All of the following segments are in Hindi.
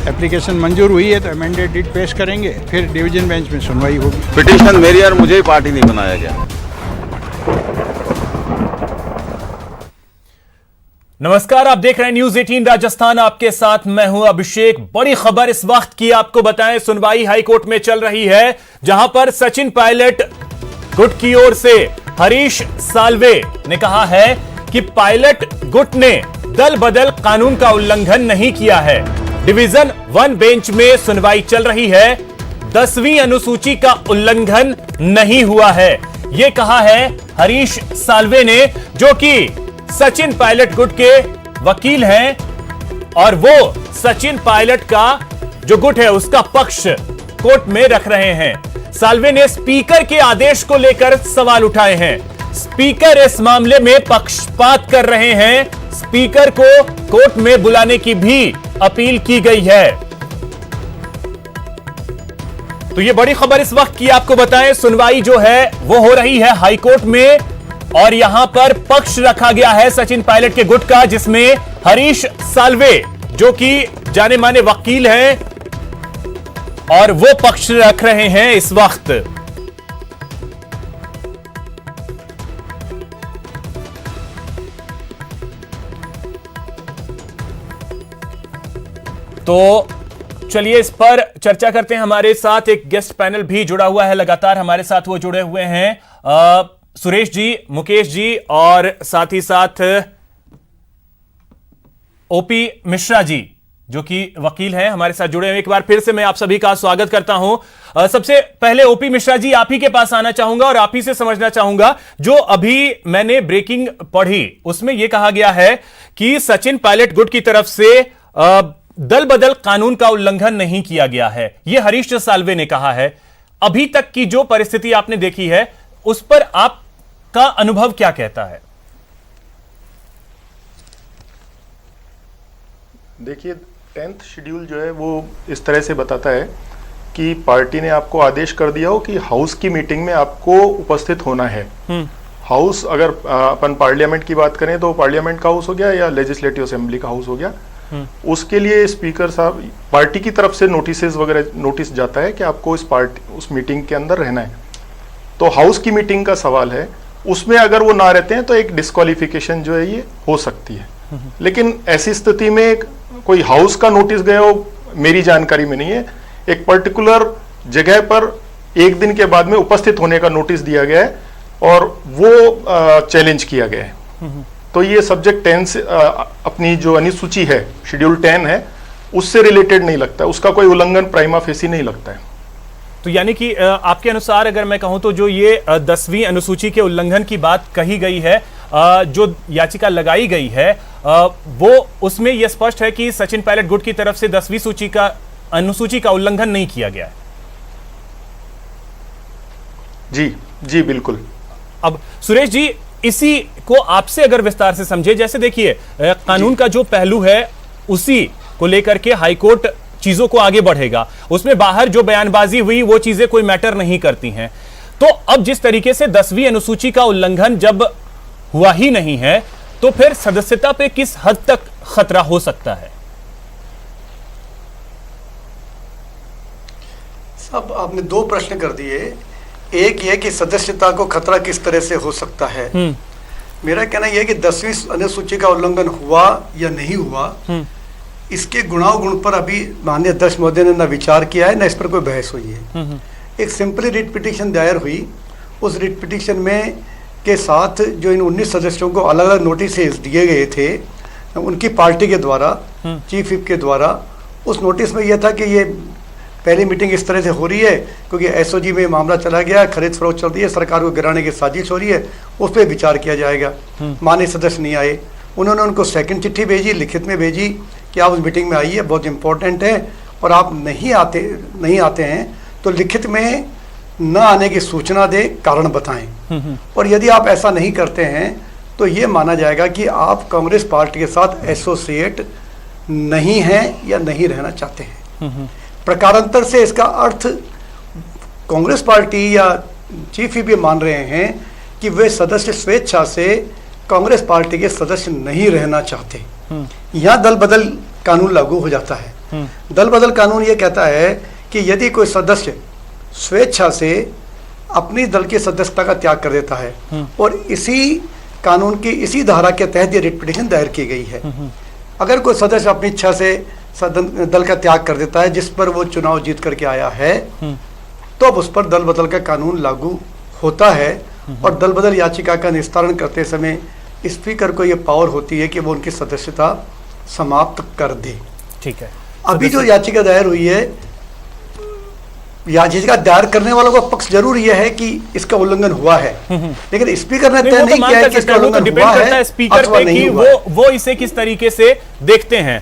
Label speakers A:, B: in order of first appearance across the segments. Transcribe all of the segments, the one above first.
A: एप्लीकेशन मंजूर हुई है तो अमेंडेड रिट पेश करेंगे, फिर डिवीजन बेंच में सुनवाई होगी।
B: पिटीशन मेरी और मुझे ही पार्टी नहीं बनाया गया।
C: नमस्कार, आप देख रहे हैं न्यूज 18 राजस्थान, आपके साथ मैं हूं अभिषेक। बड़ी खबर इस वक्त की आपको बताएं, सुनवाई हाईकोर्ट में चल रही है, जहां पर सचिन पायलट गुट की ओर से हरीश साल्वे ने कहा है कि पायलट गुट ने दल बदल कानून का उल्लंघन नहीं किया है। डिवीजन 1 बेंच में सुनवाई चल रही है। 10वीं अनुसूची का उल्लंघन नहीं हुआ है, यह कहा है हरीश साल्वे ने, जो कि सचिन पायलट गुट के वकील हैं और वो सचिन पायलट का जो गुट है उसका पक्ष कोर्ट में रख रहे हैं। साल्वे ने स्पीकर के आदेश को लेकर सवाल उठाए हैं। स्पीकर इस मामले में पक्षपात कर रहे हैं। स्पीकर को कोर्ट में बुलाने की भी अपील की गई है। तो ये बड़ी खबर इस वक्त की आपको बताएं, सुनवाई जो है वो हो रही है हाईकोर्ट में और यहां पर पक्ष रखा गया है सचिन पायलट के गुट का, जिसमें हरीश साल्वे जो कि जाने माने वकील हैं और वो पक्ष रख रहे हैं इस वक्त। तो चलिए इस पर चर्चा करते हैं। हमारे साथ एक गेस्ट पैनल भी जुड़ा हुआ है, लगातार हमारे साथ वो जुड़े हुए हैं सुरेश जी, मुकेश जी और साथ ही साथ ओपी मिश्रा जी जो कि वकील हैं, हमारे साथ जुड़े हुए। एक बार फिर से मैं आप सभी का स्वागत करता हूं। सबसे पहले ओपी मिश्रा जी, आप ही के पास आना चाहूंगा और आप ही से समझना चाहूंगा, जो अभी मैंने ब्रेकिंग पढ़ी उसमें यह कहा गया है कि सचिन पायलट गुट की तरफ से दल बदल कानून का उल्लंघन नहीं किया गया है, यह हरीश साल्वे ने कहा है। अभी तक की जो परिस्थिति आपने देखी है उस पर आप का अनुभव क्या कहता है?
D: देखिए, 10th शेड्यूल जो है वो इस तरह से बताता है कि पार्टी ने आपको आदेश कर दिया हो कि हाउस की मीटिंग में आपको उपस्थित होना है। हाउस, अगर अपन पार्लियामेंट की बात करें तो पार्लियामेंट का हाउस हो गया या लेजिस्लेटिव असेंबली का हाउस हो गया। उसके लिए स्पीकर साहब, पार्टी की तरफ से नोटिस जाता है कि आपको उस मीटिंग के अंदर रहना है। तो हाउस की मीटिंग का सवाल है, उसमें अगर वो ना रहते हैं तो एक डिस्क्वालिफिकेशन जो है ये हो सकती है। लेकिन ऐसी स्थिति में कोई हाउस का नोटिस गया हो, मेरी जानकारी में नहीं है। एक पर्टिकुलर जगह पर एक दिन के बाद में उपस्थित होने का नोटिस दिया गया है और वो चैलेंज किया गया है। तो ये सब्जेक्ट 10 से अपनी जो अनुसूची है, शेड्यूल 10 है, उससे रिलेटेड नहीं लगता, उसका कोई उल्लंघन प्राइमा फेसी नहीं लगता है।
C: तो यानी कि आपके अनुसार अगर मैं कहूं तो जो ये 10वीं अनुसूची के उल्लंघन की बात कही गई है, जो याचिका लगाई गई है, वो उसमें यह स्पष्ट है कि सचिन पायलट गुट की तरफ से 10वीं अनुसूची का उल्लंघन नहीं किया गया है।
D: जी बिल्कुल।
C: अब सुरेश जी, इसी को आपसे अगर विस्तार से समझे, जैसे देखिए कानून का जो पहलू है उसी को लेकर के हाईकोर्ट चीजों को आगे बढ़ेगा, उसमें बाहर जो बयानबाजी हुई वो चीजें कोई मैटर नहीं करती हैं। तो अब जिस तरीके से 10वीं अनुसूची का उल्लंघन जब हुआ ही नहीं है, तो फिर सदस्यता पे किस हद तक खतरा हो सकता है?
E: साहब, आपने 2 प्रश्न कर दिए। एक ये कि सदस्यता को खतरा किस तरह से हो सकता है। मेरा कहना यह है कि 10वीं अनुसूची का उल्लंघन हुआ या नहीं हुआ, इसके गुणावगुण पर अभी माननीय अध्यक्ष महोदय ने न विचार किया है, न इस पर कोई बहस हुई है। एक सिंपली रिट पिटीशन दायर हुई, उस रिट पिटीशन में के साथ जो इन 19 सदस्यों को अलग अलग नोटिस दिए गए थे उनकी पार्टी के द्वारा, चीफ विप के द्वारा, उस नोटिस में यह था कि ये पहली मीटिंग इस तरह से हो रही है क्योंकि एसओजी में मामला चला गया, खरीद फरोख्त चल रही है, सरकार को गिराने की साजिश हो रही है, उस पर विचार किया जाएगा। माननीय सदस्य नहीं आए, उन्होंने उनको सेकंड चिट्ठी भेजी, लिखित में भेजी कि आप उस मीटिंग में आइए, बहुत इंपॉर्टेंट है, और आप नहीं आते हैं तो लिखित में न आने की सूचना दे, कारण बताएं। और यदि आप ऐसा नहीं करते हैं तो ये माना जाएगा कि आप कांग्रेस पार्टी के साथ एसोसिएट नहीं हैं या नहीं रहना चाहते हैं। प्रकारांतर से इसका अर्थ कांग्रेस पार्टी या चीफ भी मान रहे हैं कि वे सदस्य स्वेच्छा से कांग्रेस पार्टी के सदस्य नहीं रहना चाहते। यहाँ दल बदल कानून लागू हो जाता है। दल बदल कानून ये कहता है कि यदि कोई सदस्य स्वेच्छा से अपनी दल की सदस्यता का त्याग कर देता है, और इसी कानून की इसी धारा के तहत ये रिट पिटीशन दायर की गई है। अगर कोई सदस्य अपनी इच्छा से दल का त्याग कर देता है जिस पर वो चुनाव जीत करके आया है, तो अब उस पर दल बदल का कानून लागू होता है, और दल बदल याचिका का निस्तारण करते समय स्पीकर को ये पावर होती है कि वो उनकी सदस्यता समाप्त कर दे।
C: ठीक है।
E: अभी जो याचिका दायर हुई है, याचिका दायर करने वालों का पक्ष जरूर यह है कि इसका उल्लंघन हुआ है, लेकिन स्पीकर ने तय नहीं किया है कि इसका उल्लंघन हुआ है,
C: स्पीकर पे कि वो इसे किस तरीके से देखते हैं।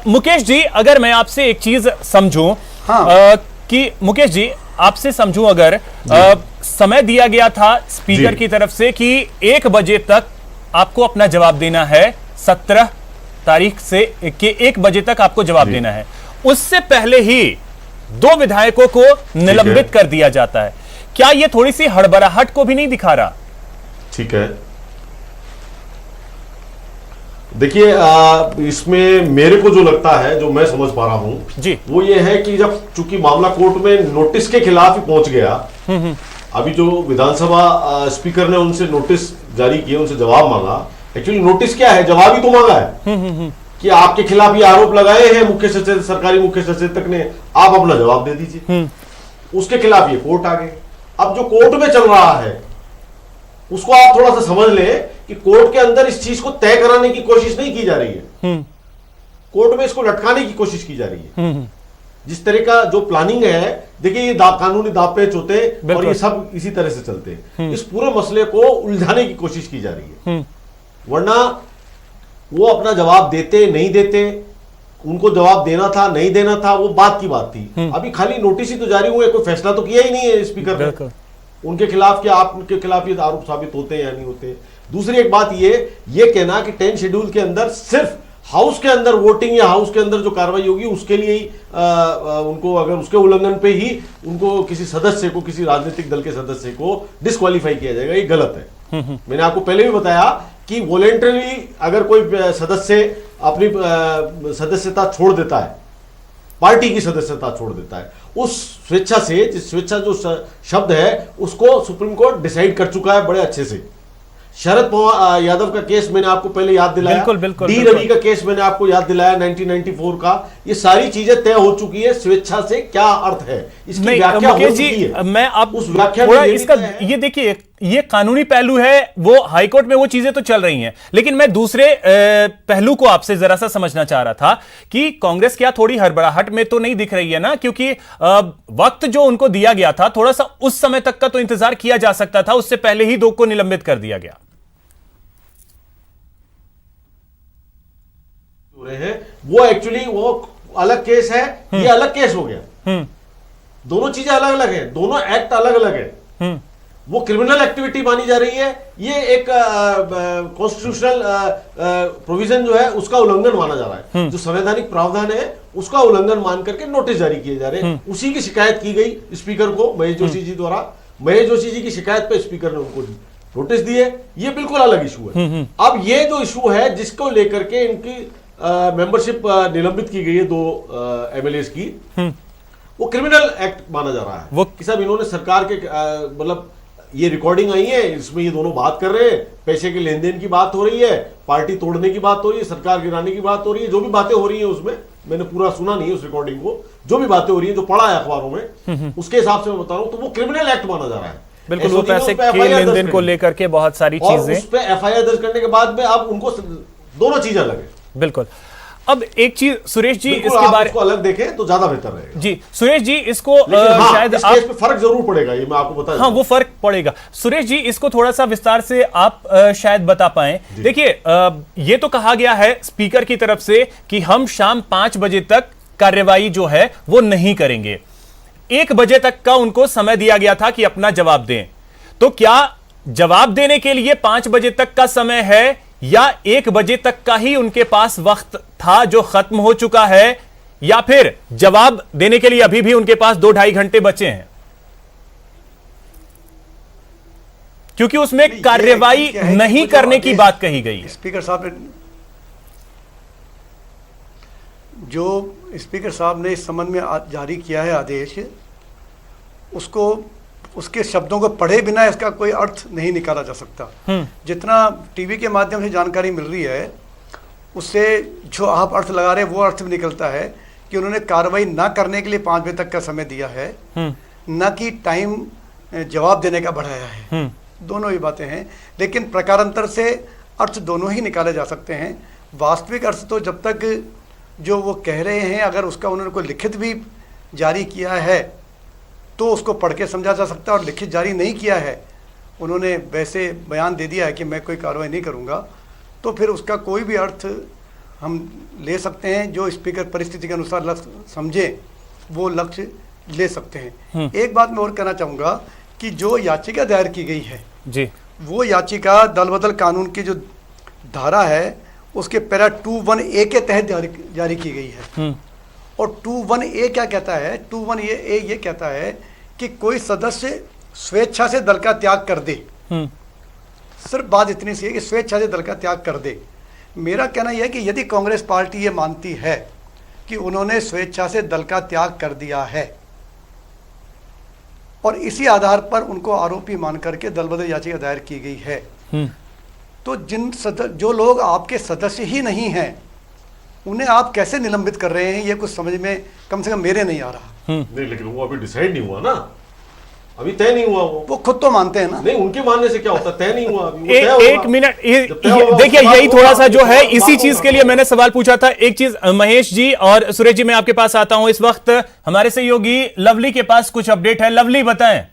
C: मुकेश जी, अगर मैं आपसे एक चीज समझूं, कि मुकेश जी आपसे समझूं, अगर समय दिया गया था स्पीकर की तरफ से कि 1 बजे तक आपको अपना जवाब देना है, 17 तारीख से कि 1 बजे तक आपको जवाब देना है, उससे पहले ही 2 विधायकों को निलंबित कर दिया जाता है, क्या यह थोड़ी सी हड़बड़ाहट को भी नहीं दिखा रहा?
F: ठीक है, देखिए इसमें मेरे को जो लगता है, जो मैं समझ पा रहा हूं जी, वो ये है कि जब चूंकि मामला कोर्ट में नोटिस के खिलाफ ही पहुंच गया, अभी जो विधानसभा स्पीकर ने उनसे नोटिस जारी किए, उनसे जवाब मांगा, एक्चुअली नोटिस क्या है, जवाब ही तो मांगा है कि आपके खिलाफ ये आरोप लगाए हैं मुख्य सचेतक, सरकारी मुख्य सचेतक ने, आप अपना जवाब दे दीजिए। उसके खिलाफ ये कोर्ट आ गए। अब जो कोर्ट में चल रहा है उसको आप थोड़ा सा समझ लें कि कोर्ट के अंदर इस चीज को तय कराने की कोशिश नहीं की जा रही है, कोर्ट में इसको लटकाने की कोशिश की जा रही है। जिस तरह का जो प्लानिंग है, देखिए ये कानूनी दाव पेच होते हैं और ये सब इसी तरह से चलते हैं, इस पूरे मसले को उलझाने की कोशिश की जा रही है। वरना वो अपना जवाब देते नहीं देते, उनको जवाब देना था नहीं देना था, वो बात की बात थी। अभी खाली नोटिस ही तो जारी हुए, कोई फैसला तो किया ही नहीं है स्पीकर ने उनके खिलाफ, क्या आपके खिलाफ ये आरोप साबित होते हैं या नहीं होते। दूसरी एक बात ये कहना कि 10 शेड्यूल के अंदर सिर्फ हाउस के अंदर वोटिंग या हाउस के अंदर जो कार्रवाई होगी उसके लिए ही उनको, अगर उसके उल्लंघन पे ही उनको किसी सदस्य को, किसी राजनीतिक दल के सदस्य को डिस्क्वालीफाई किया जाएगा, ये गलत है। मैंने आपको पहले भी बताया कि वॉलेंटरी अगर कोई सदस्य अपनी सदस्यता छोड़ देता है, पार्टी की सदस्यता छोड़ देता है, उस स्वेच्छा से, जिस स्वेच्छा जो शब्द है उसको सुप्रीम कोर्ट डिसाइड कर चुका है बड़े अच्छे से। शरद पवार यादव का केस मैंने आपको पहले याद दिलाया, डी रवि का केस मैंने आपको याद दिलाया 1994 का, ये सारी चीजें तय हो चुकी है। स्वेच्छा से क्या अर्थ है, इसकी व्याख्या हो चुकी है।
C: मैं अब उस व्याख्या में इसका ये देखिए, ये कानूनी पहलू है, वो हाईकोर्ट में वो चीजें तो चल रही हैं, लेकिन मैं दूसरे पहलू को आपसे जरा सा समझना चाह रहा था कि कांग्रेस क्या थोड़ी हड़बड़ाहट में तो नहीं दिख रही है ना, क्योंकि वक्त जो उनको दिया गया था थोड़ा सा उस समय तक का तो इंतजार किया जा सकता था, उससे पहले ही 2 को निलंबित कर दिया गया।
F: वो एक्चुअली वो अलग केस है, ये अलग केस हो गया। दोनों चीजें अलग अलग है, दोनों एक्ट अलग अलग है। वो क्रिमिनल एक्टिविटी मानी जा रही है, ये एक कॉन्स्टिट्यूशनल प्रोविजन जो है उसका उल्लंघन माना जा रहा है। जो संवैधानिक प्रावधान है उसका उल्लंघन मान करके नोटिस जारी किए जा रहे हैं। उसी की शिकायत की गई स्पीकर को महेश जोशी जी द्वारा। महेश जोशी जी की शिकायत पे स्पीकर ने उनको नोटिस दिए। ये बिल्कुल अलग इशू है। अब ये जो इशू है जिसको लेकर के इनकी मेंबरशिप निलंबित की गई है 2 MLAs की, वो क्रिमिनल एक्ट माना जा रहा है। वो कि साहब इन्होंने सरकार के मतलब ये रिकॉर्डिंग आई है, इसमें ये दोनों बात कर रहे हैं, पैसे के लेन देन की बात हो रही है, पार्टी तोड़ने की बात हो रही है, सरकार गिराने की बात हो रही है, जो भी बातें हो रही है उसमें, मैंने पूरा सुना नहीं है उस रिकॉर्डिंग को, जो भी बातें हो रही है, जो पढ़ा है अखबारों में, उसके हिसाब से मैं बता रहा हूं, तो वो क्रिमिनल एक्ट माना जा रहा है।
C: बिल्कुल, वो पैसे के लेन देन को लेकर के बहुत सारी चीजें,
F: उस पर FIR दर्ज करने के बाद में अब उनको दोनों चीजें अलग है।
C: बिल्कुल। अब एक चीज सुरेश जी, इसके बारे में
F: अलग देखें तो ज्यादा बेहतर रहेगा।
C: जी सुरेश जी, इसको
F: शायद इस केस पे फर्क जरूर पड़ेगा, ये मैं आपको बता।
C: हाँ, वो फर्क पड़ेगा। सुरेश जी, इसको थोड़ा सा विस्तार से आप शायद बता पाएं। देखिए, ये तो कहा गया है स्पीकर की तरफ से कि हम शाम 5 बजे तक कार्यवाही जो है वो नहीं करेंगे। 1 बजे तक का उनको समय दिया गया था कि अपना जवाब दें। तो क्या जवाब देने के लिए 5 बजे तक का समय है, या 1 बजे तक का ही उनके पास वक्त था जो खत्म हो चुका है, या फिर जवाब देने के लिए अभी भी उनके पास 2-2.5 घंटे बचे हैं? क्योंकि उसमें कार्यवाही नहीं करने की बात कही गई है।
E: स्पीकर साहब ने जो स्पीकर साहब ने इस संबंध में जारी किया है आदेश, उसको उसके शब्दों को पढ़े बिना इसका कोई अर्थ नहीं निकाला जा सकता। जितना टीवी के माध्यम से जानकारी मिल रही है उससे जो आप अर्थ लगा रहे हैं वो अर्थ भी निकलता है कि उन्होंने कार्रवाई ना करने के लिए 5 बजे तक का समय दिया है, न कि टाइम जवाब देने का बढ़ाया है। दोनों ही बातें हैं, लेकिन प्रकारांतर से अर्थ दोनों ही निकाले जा सकते हैं। वास्तविक अर्थ तो जब तक जो वो कह रहे हैं अगर उसका उन्होंने कोई लिखित भी जारी किया है तो उसको पढ़ के समझा जा सकता है, और लिखित जारी नहीं किया है, उन्होंने वैसे बयान दे दिया है कि मैं कोई कार्रवाई नहीं करूंगा, तो फिर उसका कोई भी अर्थ हम ले सकते हैं। जो स्पीकर परिस्थिति के अनुसार लक्ष्य समझे वो लक्ष्य ले सकते हैं। एक बात मैं और कहना चाहूँगा कि जो याचिका दायर की गई है
C: जी, वो
E: याचिका दल बदल कानून की जो धारा है उसके पैरा 21A के तहत जारी की गई है। और 21A क्या कहता है? 21A ये कहता है कि कोई सदस्य स्वेच्छा से दल का त्याग कर दे। सिर्फ बात इतनी सी है कि स्वेच्छा से दल का त्याग कर दे। मेरा कहना यह है कि यदि कांग्रेस पार्टी ये मानती है कि उन्होंने स्वेच्छा से दल का त्याग कर दिया है और इसी आधार पर उनको आरोपी मान करके दल बदल याचिका दायर की गई है, तो जो लोग आपके सदस्य ही नहीं हैं उन्हें आप कैसे निलंबित कर रहे हैं, ये कुछ समझ में कम से कम मेरे नहीं आ रहा।
F: नहीं, लेकिन वो अभी डिसाइड नहीं हुआ ना, अभी तय नहीं हुआ। वो
E: खुद तो मानते हैं ना।
F: नहीं, उनके मानने से क्या होता, तय नहीं हुआ अभी।
C: एक मिनट देखिए, यही थोड़ा सा जो है, इसी चीज के लिए मैंने सवाल पूछा था। एक चीज महेश जी और सुरेश जी, मैं आपके पास आता हूं। इस वक्त हमारे सहयोगी लवली के पास कुछ अपडेट है। लवली, बताएं।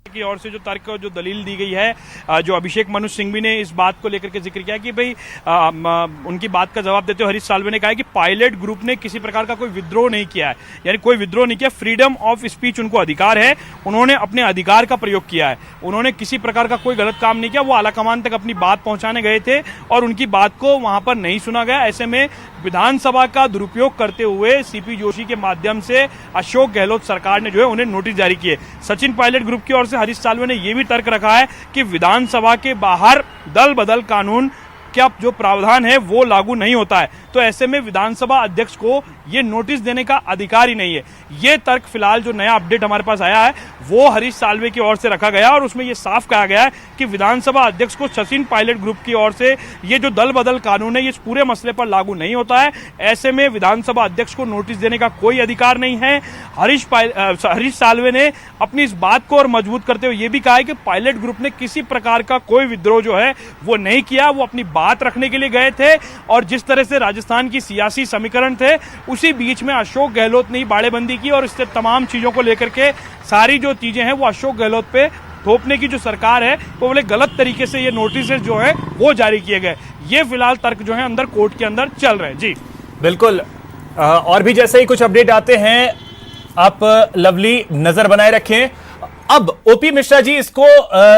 A: की ओर से जो तर्क जो दलील दी गई है, जो अभिषेक मनु सिंघवी ने इस बात को लेकर के जिक्र किया कि भाई उनकी बात का जवाब देते हुए हरीश साल्वे ने कहा कि पायलट ग्रुप ने किसी प्रकार का कोई विद्रोह नहीं किया है, यानी कोई विद्रोह नहीं किया। फ्रीडम ऑफ स्पीच उनको अधिकार है, उन्होंने अपने अधिकार का प्रयोग किया है, उन्होंने किसी प्रकार का कोई गलत काम नहीं किया। वो आलाकमान तक अपनी बात पहुंचाने गए थे और उनकी बात को वहां पर नहीं सुना गया। ऐसे में विधानसभा का दुरुपयोग करते हुए सीपी जोशी के माध्यम से अशोक गहलोत सरकार ने जो है उन्हें नोटिस जारी किए। सचिन पायलट ग्रुप की ओर से हरीश साल्वे ने यह भी तर्क रखा है कि विधानसभा के बाहर दल बदल कानून क्या जो प्रावधान है वो लागू नहीं होता है, तो ऐसे में विधानसभा अध्यक्ष को ये नोटिस देने का अधिकार ही नहीं है। ये तर्क फिलहाल जो नया अपडेट हमारे पास आया है वो हरीश साल्वे की ओर से रखा गया और उसमें ये साफ कहा गया है कि विधानसभा अध्यक्ष को सचिन पायलट ग्रुप की ओर से ये जो दल बदल कानून है ये इस पूरे मसले पर लागू नहीं होता है। ऐसे में विधानसभा अध्यक्ष को नोटिस देने का कोई अधिकार नहीं है। हरीश साल्वे ने अपनी इस बात को और मजबूत करते हुए ये भी कहा है कि पायलट ग्रुप ने किसी प्रकार का कोई विद्रोह जो है वो नहीं किया, वो अपनी बात रखने के लिए गए थे और जिस तरह से राजस्थान की सियासी समीकरण थे उसी बीच में अशोक गहलोत ने बाड़ेबंदी की और इससे तमाम चीजों को लेकर के सारी जो चीजें हैं वो अशोक गहलोत पे थोपने की जो सरकार है वो बोले गलत तरीके से ये नोटिस जो है वो जारी किए गए। ये फिलहाल तर्क जो है अंदर कोर्ट के अंदर चल रहे हैं। जी
C: बिल्कुल, और भी जैसे ही कुछ अपडेट आते हैं आप लवली नजर बनाए रखें। अब ओपी मिश्रा जी, इसको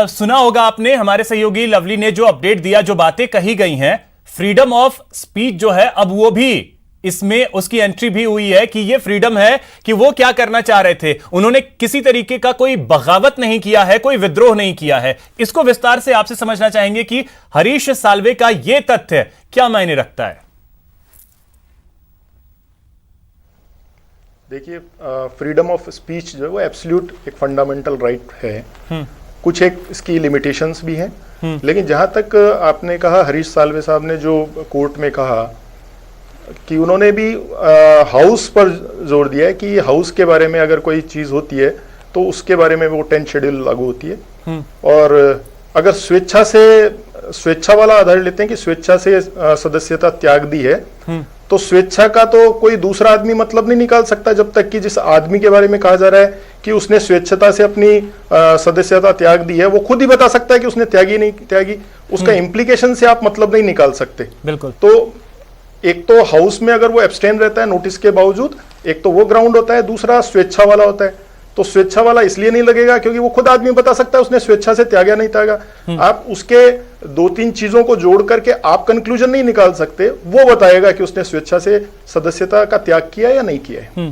C: सुना होगा आपने, हमारे सहयोगी लवली ने जो अपडेट दिया, जो बातें कही गई हैं, फ्रीडम ऑफ स्पीच जो है अब वो भी इसमें उसकी एंट्री भी हुई है कि ये फ्रीडम है कि वो क्या करना चाह रहे थे। उन्होंने किसी तरीके का कोई बगावत नहीं किया है, कोई विद्रोह नहीं किया है। इसको विस्तार से आपसे समझना चाहेंगे कि हरीश साल्वे का ये तथ्य क्या मायने रखता है।
D: देखिए, फ्रीडम ऑफ स्पीच जो है वो एब्सोल्यूट एक फंडामेंटल राइट है। कुछ एक इसकी लिमिटेशंस भी हैं, लेकिन जहां तक आपने कहा, हरीश साल्वे साहब ने जो कोर्ट में कहा कि उन्होंने भी हाउस पर जोर दिया है कि हाउस के बारे में अगर कोई चीज होती है तो उसके बारे में वो 10th शेड्यूल लागू होती है। और अगर स्वेच्छा वाला आधार लेते हैं कि स्वेच्छा से सदस्यता त्याग दी है, तो स्वेच्छा का तो कोई दूसरा आदमी मतलब नहीं निकाल सकता जब तक कि जिस आदमी के बारे में कहा जा रहा है कि उसने स्वेच्छता से अपनी सदस्यता त्याग दी है वो खुद ही बता सकता है कि उसने त्यागी नहीं त्यागी। उसका इम्प्लीकेशन से आप मतलब नहीं निकाल सकते।
C: बिल्कुल।
D: तो एक तो हाउस में अगर वो एब्सटेन रहता है नोटिस के बावजूद, एक तो वो ग्राउंड होता है, दूसरा स्वेच्छा वाला होता है। तो स्वेच्छा वाला इसलिए नहीं लगेगा क्योंकि वो खुद आदमी बता सकता है उसने स्वेच्छा से त्यागा नहीं त्यागा। आप उसके 2-3 चीजों को जोड़ करके आप कंक्लूजन नहीं निकाल सकते, वो बताएगा कि उसने स्वेच्छा से सदस्यता का त्याग किया या नहीं किया है।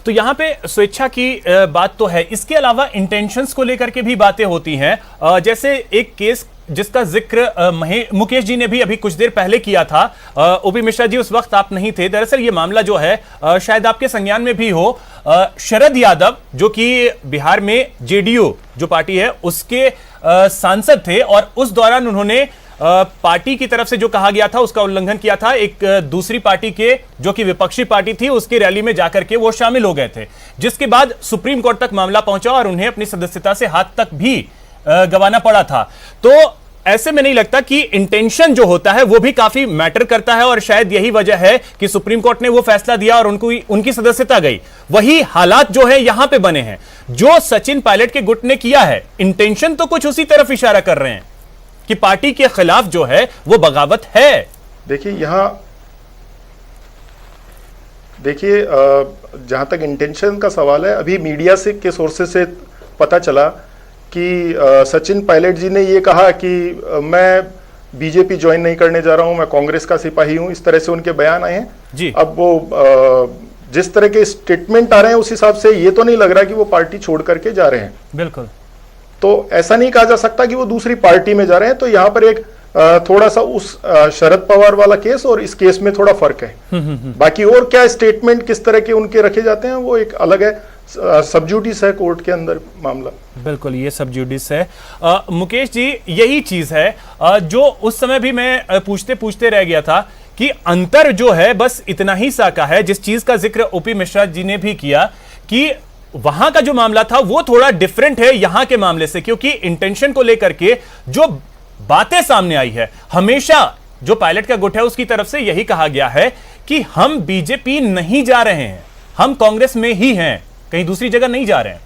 C: तो यहां पे स्वेच्छा की बात तो है, इसके अलावा इंटेंशंस को लेकर के भी बातें होती हैं। जैसे एक केस जिसका जिक्र मुकेश जी ने भी अभी कुछ देर पहले किया था, ओपी मिश्रा जी उस वक्त आप नहीं थे। दरअसल ये मामला जो है शायद आपके संज्ञान में भी हो, शरद यादव जो कि बिहार में जेडीयू जो पार्टी है उसके सांसद थे, और उस दौरान उन्होंने पार्टी की तरफ से जो कहा गया था उसका उल्लंघन किया था। एक दूसरी पार्टी के जो कि विपक्षी पार्टी थी उसकी रैली में जाकर के वो शामिल हो गए थे, जिसके बाद सुप्रीम कोर्ट तक मामला पहुंचा और उन्हें अपनी सदस्यता से हाथ तक भी गंवाना पड़ा था। तो ऐसे में नहीं लगता कि इंटेंशन जो होता है वो भी काफी मैटर करता है, और शायद यही वजह है कि सुप्रीम कोर्ट ने वो फैसला दिया और उनकी सदस्यता गई। वही हालात जो है यहां पे बने हैं, जो सचिन पायलट के गुट ने किया है, इंटेंशन तो कुछ उसी तरफ इशारा कर रहे हैं कि पार्टी के खिलाफ जो है वो बगावत है।
D: देखिए जहां तक इंटेंशन का सवाल है, अभी मीडिया से के सोर्सेस से पता चला कि सचिन पायलट जी ने ये कहा कि मैं बीजेपी ज्वाइन नहीं करने जा रहा हूं, मैं कांग्रेस का सिपाही हूं, इस तरह से उनके बयान आए हैं जी। अब वो जिस तरह के स्टेटमेंट आ रहे हैं उस हिसाब से ये तो नहीं लग रहा कि वो पार्टी छोड़ करके जा रहे हैं।
C: बिल्कुल,
D: तो ऐसा नहीं कहा जा सकता कि वो दूसरी पार्टी में जा रहे हैं। तो यहाँ पर एक थोड़ा सा उस शरद पवार वाला केस और इस केस में थोड़ा फर्क है। बाकी और क्या स्टेटमेंट किस तरह के उनके रखे जाते हैं वो एक अलग है, सबजुडिस है कोर्ट के अंदर मामला।
C: बिल्कुल, ये सबजुडिस है। मुकेश जी, यही चीज है जो उस समय भी मैं पूछते पूछते रह गया था कि अंतर जो है बस इतना ही सा का है, जिस चीज का जिक्र ओपी मिश्रा जी ने भी किया कि वहां का जो मामला था वो थोड़ा डिफरेंट है यहां के मामले से, क्योंकि इंटेंशन को लेकर के जो बातें सामने आई है, हमेशा जो पायलट का गुट है उसकी तरफ से यही कहा गया है कि हम बीजेपी नहीं जा रहे हैं, हम कांग्रेस में ही हैं, कहीं दूसरी जगह नहीं जा रहे हैं।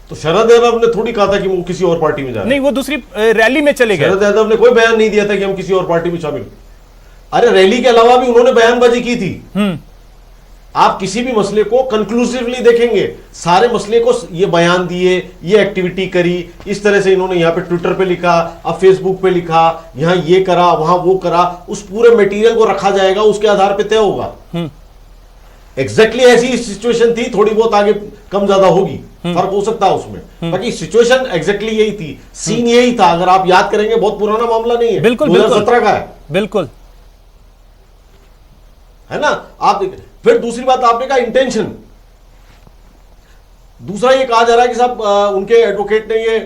F: तो शरद यादव ने थोड़ी कहा था कि वो किसी और पार्टी में जा रहे हैं।
C: नहीं, वो दूसरी रैली में चले गए।
F: शरद यादव ने कोई बयान नहीं दिया था कि हम किसी और पार्टी में शामिल। अरे रैली के अलावा भी उन्होंने बयानबाजी की थी। आप किसी भी मसले को कंक्लूसिवली देखेंगे, सारे मसले को ये बयान दिए, ये एक्टिविटी करी, इस तरह से इन्होंने यहाँ पे ट्विटर पे लिखा, अब फेसबुक पे लिखा, यहाँ ये करा, वहां वो करा, उस पूरे मटेरियल को रखा जाएगा, उसके आधार पे तय होगा। एग्जैक्टली ऐसी सिचुएशन थी, थोड़ी बहुत आगे कम ज्यादा होगी, फर्क हो सकता है उसमें, बाकी सिचुएशन एग्जैक्टली यही थी, सीन यही था। अगर आप याद करेंगे, बहुत पुराना मामला नहीं है,
C: बिल्कुल
F: 2017 का है,
C: बिल्कुल
F: है ना। आप फिर दूसरी बात आपने कहा इंटेंशन, दूसरा ये कहा जा रहा है कि साहब उनके एडवोकेट ने ये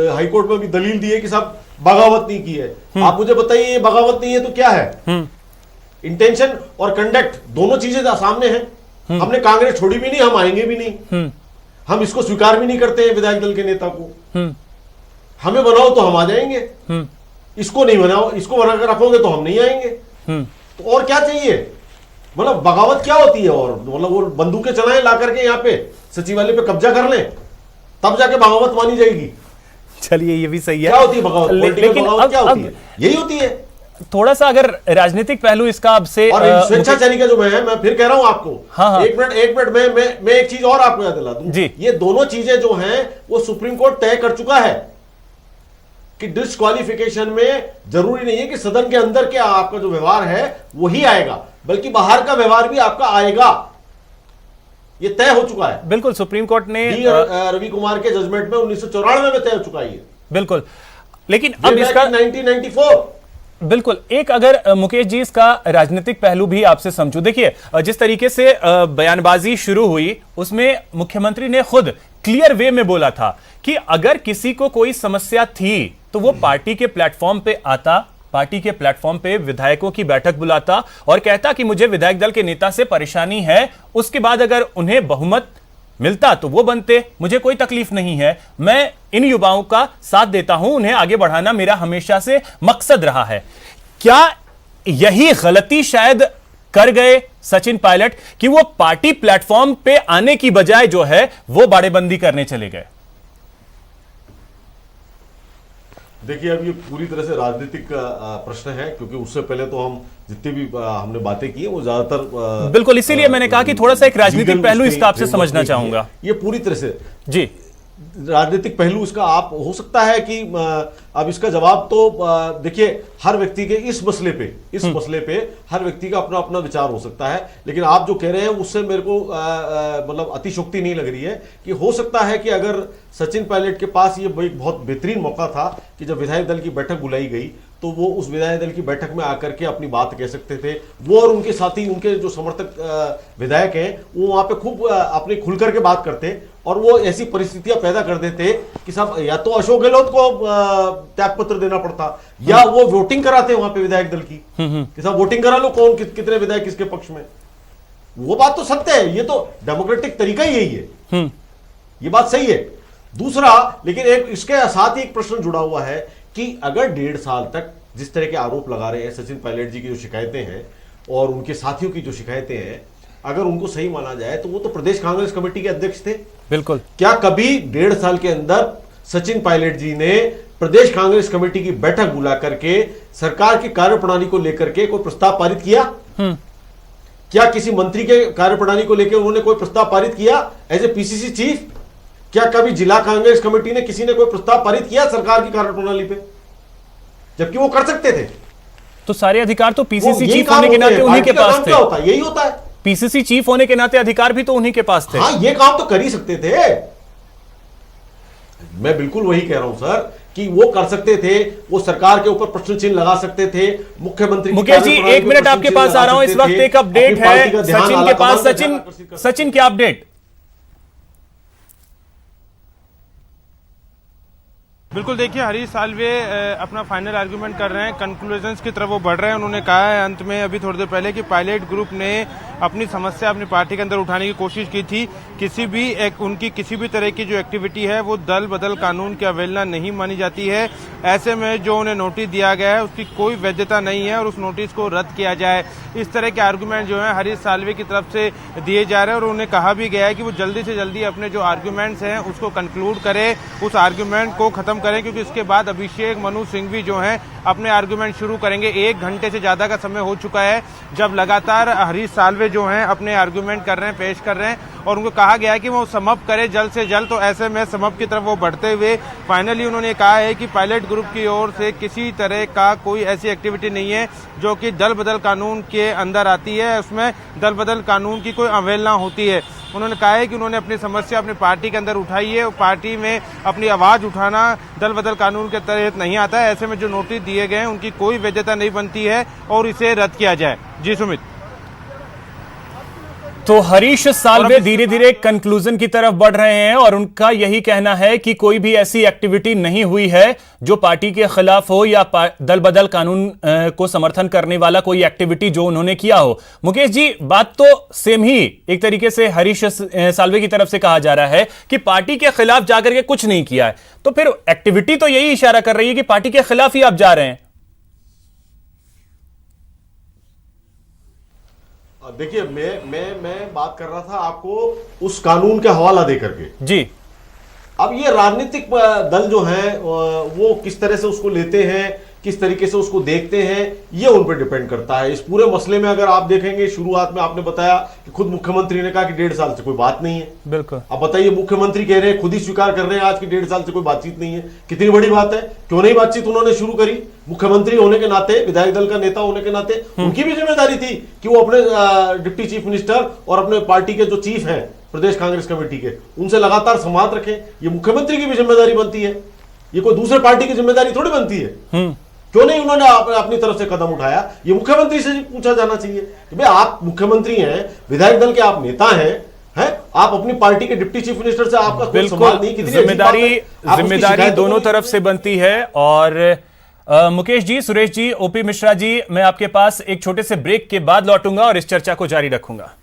F: हाईकोर्ट में भी दलील दी है कि साहब बगावत नहीं की है। आप मुझे बताइए, ये बगावत नहीं है तो क्या है? इंटेंशन और कंडक्ट दोनों चीजें सामने हैं। हमने कांग्रेस छोड़ी भी नहीं, हम आएंगे भी नहीं, हम इसको स्वीकार भी नहीं करते हैं विधायक दल के नेता को। हमें बनाओ तो हम आ जाएंगे, इसको नहीं बनाओ, इसको बनाकर रखोगे तो हम नहीं आएंगे। तो और क्या चाहिए? मतलब बगावत क्या होती है? और मतलब वो बंदूकें चलाएं ला करके यहाँ पे सचिवालय पे कब्जा कर लें, तब जाके बगावत मानी जाएगी।
C: चलिए, ये भी सही है।
F: क्या होती है बगावत? लेकिन बगावत क्या होती है? यही होती है।
C: थोड़ा सा अगर राजनीतिक पहलू इसका आपसे,
F: और स्वेच्छाचारी का जो मैं फिर कह रहा हूं आपको,
C: हाँ।
F: एक मिनट मैं एक चीज और आपको याद दिला दूं जी। ये दोनों चीजें जो हैं वो सुप्रीम कोर्ट तय कर चुका है कि डिस्क्वालिफिकेशन में जरूरी नहीं है कि सदन के अंदर के आपका जो व्यवहार है वही आएगा, बल्कि बाहर का व्यवहार भी आपका आएगा। ये तय हो चुका है।
C: बिल्कुल, सुप्रीम कोर्ट ने
F: रवि कुमार के जजमेंट में 1994 में तय हो चुका है।
C: बिल्कुल, लेकिन अब इसका
F: 1994
C: बिल्कुल एक अगर मुकेश जी इसका राजनीतिक पहलू भी आपसे समझूं। देखिए, जिस तरीके से बयानबाजी शुरू हुई उसमें मुख्यमंत्री ने खुद क्लियर वे में बोला था कि अगर किसी को कोई समस्या थी तो वो पार्टी के प्लेटफॉर्म पे आता, पार्टी के प्लेटफॉर्म पे विधायकों की बैठक बुलाता और कहता कि मुझे विधायक दल के नेता से परेशानी है, उसके बाद अगर उन्हें बहुमत मिलता तो वो बनते, मुझे कोई तकलीफ नहीं है, मैं इन युवाओं का साथ देता हूं, उन्हें आगे बढ़ाना मेरा हमेशा से मकसद रहा है। क्या यही गलती शायद कर गए सचिन पायलट कि वो पार्टी प्लेटफॉर्म पे आने की बजाय जो है वो बाड़ेबंदी करने चले गए?
F: देखिए, अब ये पूरी तरह से राजनीतिक प्रश्न है, क्योंकि उससे पहले तो हम जितनी भी हमने बातें की वो ज्यादातर
C: बिल्कुल, इसीलिए मैंने कहा कि थोड़ा सा एक राजनीतिक पहलू इसका आपसे समझना चाहूंगा।
F: ये पूरी तरह से
C: जी
F: राजनीतिक पहलू इसका आप हो सकता है कि अब इसका जवाब तो देखिए, हर व्यक्ति के इस मसले पे हर व्यक्ति का अपना अपना विचार हो सकता है, लेकिन आप जो कह रहे हैं उससे मेरे को मतलब अतिशोक्ति नहीं लग रही है कि हो सकता है कि अगर सचिन पायलट के पास ये एक बहुत बेहतरीन मौका था कि जब विधायक दल की बैठक बुलाई गई तो वो उस विधायक दल की बैठक में आकर के अपनी बात कह सकते थे। वो और उनके साथी, उनके जो समर्थक विधायक हैं, वो वहां पे खूब अपने खुल करके बात करते और वो ऐसी परिस्थितियां पैदा कर देते कि साहब या तो अशोक गहलोत को त्याग पत्र देना पड़ता या वो वोटिंग कराते वहां पे विधायक दल की कि साहब वोटिंग करा लो, कौन कितने विधायक किसके पक्ष में। वो बात तो सत्य है, ये तो डेमोक्रेटिक तरीका ही यही है, ये बात सही है। दूसरा, लेकिन एक इसके साथ ही एक प्रश्न जुड़ा हुआ है कि अगर 1.5 साल तक जिस तरह के आरोप लगा रहे हैं सचिन पायलट जी की जो शिकायतें हैं और उनके साथियों की जो शिकायतें हैं, अगर उनको सही माना जाए तो वो तो प्रदेश कांग्रेस कमेटी के अध्यक्ष थे।
C: बिल्कुल।
F: क्या कभी 1.5 साल के अंदर सचिन पायलट जी ने प्रदेश कांग्रेस कमेटी की बैठक बुला करके सरकार की कार्यप्रणाली को लेकर के कोई प्रस्ताव पारित किया? क्या किसी मंत्री के कार्यप्रणाली को लेकर उन्होंने कोई प्रस्ताव पारित किया एज ए पीसीसी चीफ? क्या कभी जिला कांग्रेस कमेटी ने किसी ने कोई प्रस्ताव पारित किया सरकार की कार्यप्रणाली पे, जबकि वो कर सकते थे?
C: तो सारे अधिकार तो पीसीसी चीफ होने के नाते उन्हीं के पास थे।
F: होता है, यही होता है।
C: पीसीसी चीफ होने के नाते अधिकार भी तो उन्हीं के पास थे।
F: हाँ, ये काम तो कर ही सकते थे। मैं बिल्कुल वही कह रहा हूं सर कि वो कर सकते थे, वो सरकार के ऊपर प्रश्न चिन्ह लगा सकते थे। मुख्यमंत्री
C: मुकेश जी, 1 मिनट आपके पास आ रहा हूं। इस वक्त एक अपडेट है सचिन के पास। सचिन क्या अपडेट?
G: बिल्कुल, देखिए हरीश साल्वे अपना फाइनल आर्गुमेंट कर रहे हैं, कंक्लूजन्स की तरफ वो बढ़ रहे हैं। उन्होंने कहा है अंत में अभी थोड़ी देर पहले कि पायलट ग्रुप ने अपनी समस्या अपनी पार्टी के अंदर उठाने की कोशिश की थी। उनकी किसी भी तरह की जो एक्टिविटी है वो दल बदल कानून की अवहेलना नहीं मानी जाती है। ऐसे में जो उन्हें नोटिस दिया गया है उसकी कोई वैधता नहीं है और उस नोटिस को रद्द किया जाए। इस तरह के आर्गुमेंट जो है हरीश साल्वे की तरफ से दिए जा रहे हैं और उन्हें कहा भी गया है कि वो जल्दी से जल्दी अपने जो आर्गुमेंट्स हैं उसको कंक्लूड करे, उस आर्गुमेंट को खत्म करें, क्योंकि इसके बाद अभिषेक मनु सिंघवी जो हैं अपने आर्गुमेंट शुरू करेंगे। 1 घंटे से ज्यादा का समय हो चुका है जब लगातार हरीश साल्वे जो हैं अपने आर्गुमेंट कर रहे हैं, पेश कर रहे हैं और उनको कहा गया है कि वो समाप्त करे जल्द से जल्द। तो ऐसे में समाप्त की तरफ वो बढ़ते हुए फाइनली उन्होंने कहा है कि पायलट ग्रुप की ओर से किसी तरह का कोई ऐसी एक्टिविटी नहीं है जो कि दल बदल कानून के अंदर आती है, उसमें दल बदल कानून की कोई अवहेलना होती है। उन्होंने कहा है कि उन्होंने अपनी समस्या अपनी पार्टी के अंदर उठाई है और पार्टी में अपनी आवाज उठाना दल बदल कानून के तहत नहीं आता है। ऐसे में जो नोटिस दिए गए हैं उनकी कोई वैधता नहीं बनती है और इसे रद्द किया जाए। जी सुमित।
C: तो हरीश साल्वे धीरे धीरे कंक्लूजन की तरफ बढ़ रहे हैं और उनका यही कहना है कि कोई भी ऐसी एक्टिविटी नहीं हुई है जो पार्टी के खिलाफ हो या दल बदल कानून को समर्थन करने वाला कोई एक्टिविटी जो उन्होंने किया हो। मुकेश जी, बात तो सेम ही एक तरीके से हरीश साल्वे की तरफ से कहा जा रहा है कि पार्टी के खिलाफ जाकर के कुछ नहीं किया है, तो फिर एक्टिविटी तो यही इशारा कर रही है कि पार्टी के खिलाफ ही आप जा रहे हैं।
F: देखिए, मैं बात कर रहा था आपको उस कानून का हवाला देकर के। जी, अब ये राजनीतिक दल जो हैं वो किस तरह से उसको लेते हैं, किस तरीके से उसको देखते हैं, ये उन पर डिपेंड करता है। इस पूरे मसले में अगर आप देखेंगे, शुरुआत में आपने बताया कि खुद मुख्यमंत्री ने कहा कि 1.5 साल से कोई बात नहीं है। बिल्कुल। अब बताइए, मुख्यमंत्री कह रहे हैं, खुद ही स्वीकार कर रहे हैं आज की 1.5 साल से कोई बातचीत नहीं है। कितनी बड़ी बात है। क्यों नहीं बातचीत उन्होंने शुरू करी? मुख्यमंत्री होने के नाते, विधायक दल का नेता होने के नाते उनकी भी जिम्मेदारी थी कि वो अपने डिप्टी चीफ मिनिस्टर और अपने पार्टी के जो चीफ हैं प्रदेश कांग्रेस कमेटी के, उनसे लगातार संवाद रखें। ये मुख्यमंत्री की भी जिम्मेदारी बनती है, ये कोई दूसरे पार्टी की जिम्मेदारी थोड़ी बनती है। क्यों नहीं उन्होंने अपनी तरफ से कदम उठाया? ये मुख्यमंत्री से पूछा जाना चाहिए कि भाई आप मुख्यमंत्री हैं, विधायक दल के आप नेता हैं, आप अपनी पार्टी के डिप्टी चीफ मिनिस्टर से आपका कोई सवाल नहीं। कितनी
C: जिम्मेदारी दोनों तरफ से बनती है। और मुकेश जी, सुरेश जी, ओपी मिश्रा जी, मैं आपके पास एक छोटे से ब्रेक के बाद लौटूंगा और इस चर्चा को जारी रखूंगा।